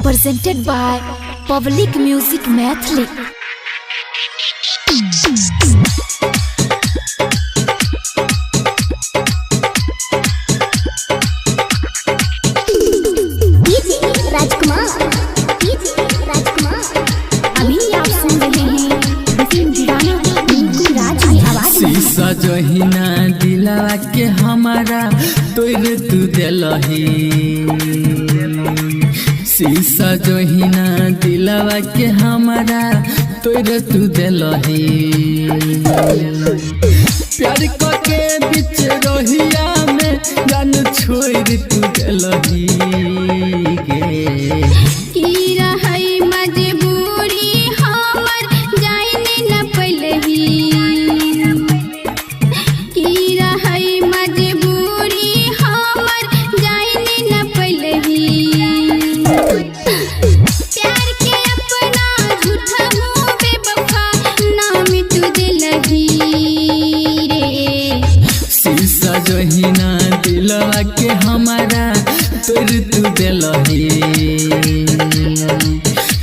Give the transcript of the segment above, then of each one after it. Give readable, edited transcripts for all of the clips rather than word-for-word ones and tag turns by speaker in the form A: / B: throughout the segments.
A: presented by Public Music Mathli. अभी आप सुन रहे हैं
B: शीशा जहिना दिलवा के हमारा तोरे तू दिलही शीशा जहिना दिलवा के हमारा तोरे तू दिलही प्यार के बीच रहिया में जान छोड़ तू दिलही जहिना दिलवा के हमारा तोरे तू दिलही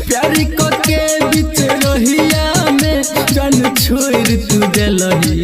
B: प्यार के बीच रहिया में जान छोड़ तू दिलही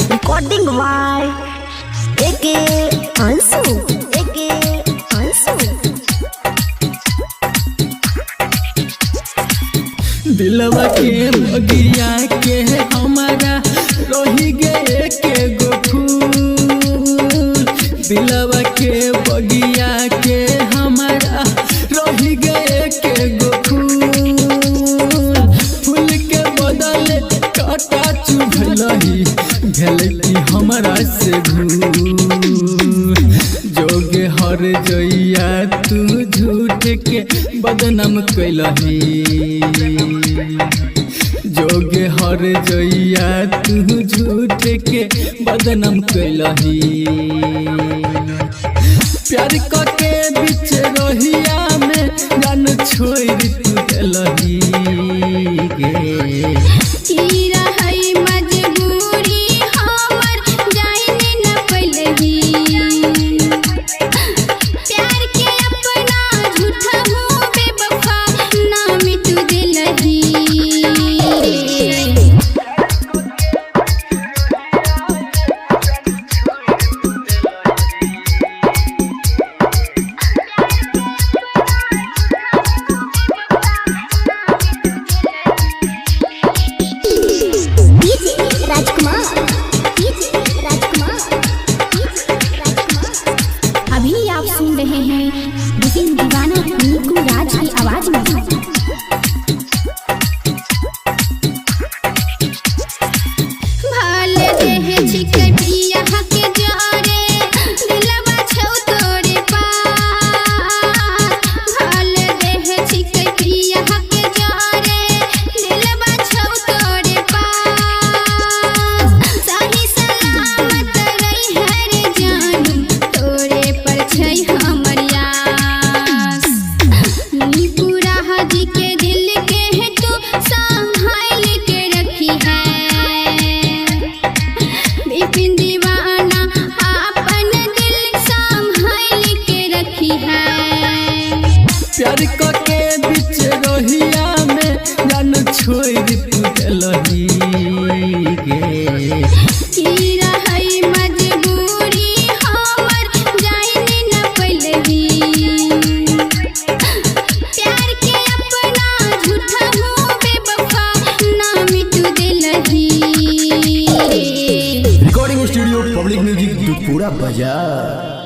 A: Recording by AK Ansu.
B: दिलवा के बगिया के हमारा रही गए के गो फूल दिलवा के बगिया के हमारा रही गए के गो फूल के बदले काटा चुभलही भेलती हमारा से जोगे हर जइया तू झूठ के बदनाम कैलही जोगे हर जइया तू झूठ के बदनाम कैलही प्यार के बीच रहिया में जान छोड़ तू दिलही
A: अभी आप सुन रहे हैं विपिन दीवाना नीकू राज की आवाज में।
B: प्यार के बीच रहिया में जान छोड़ तू दिलही
C: रिकॉर्डिंग स्टूडियो पब्लिक म्यूजिक पूरा बाजार।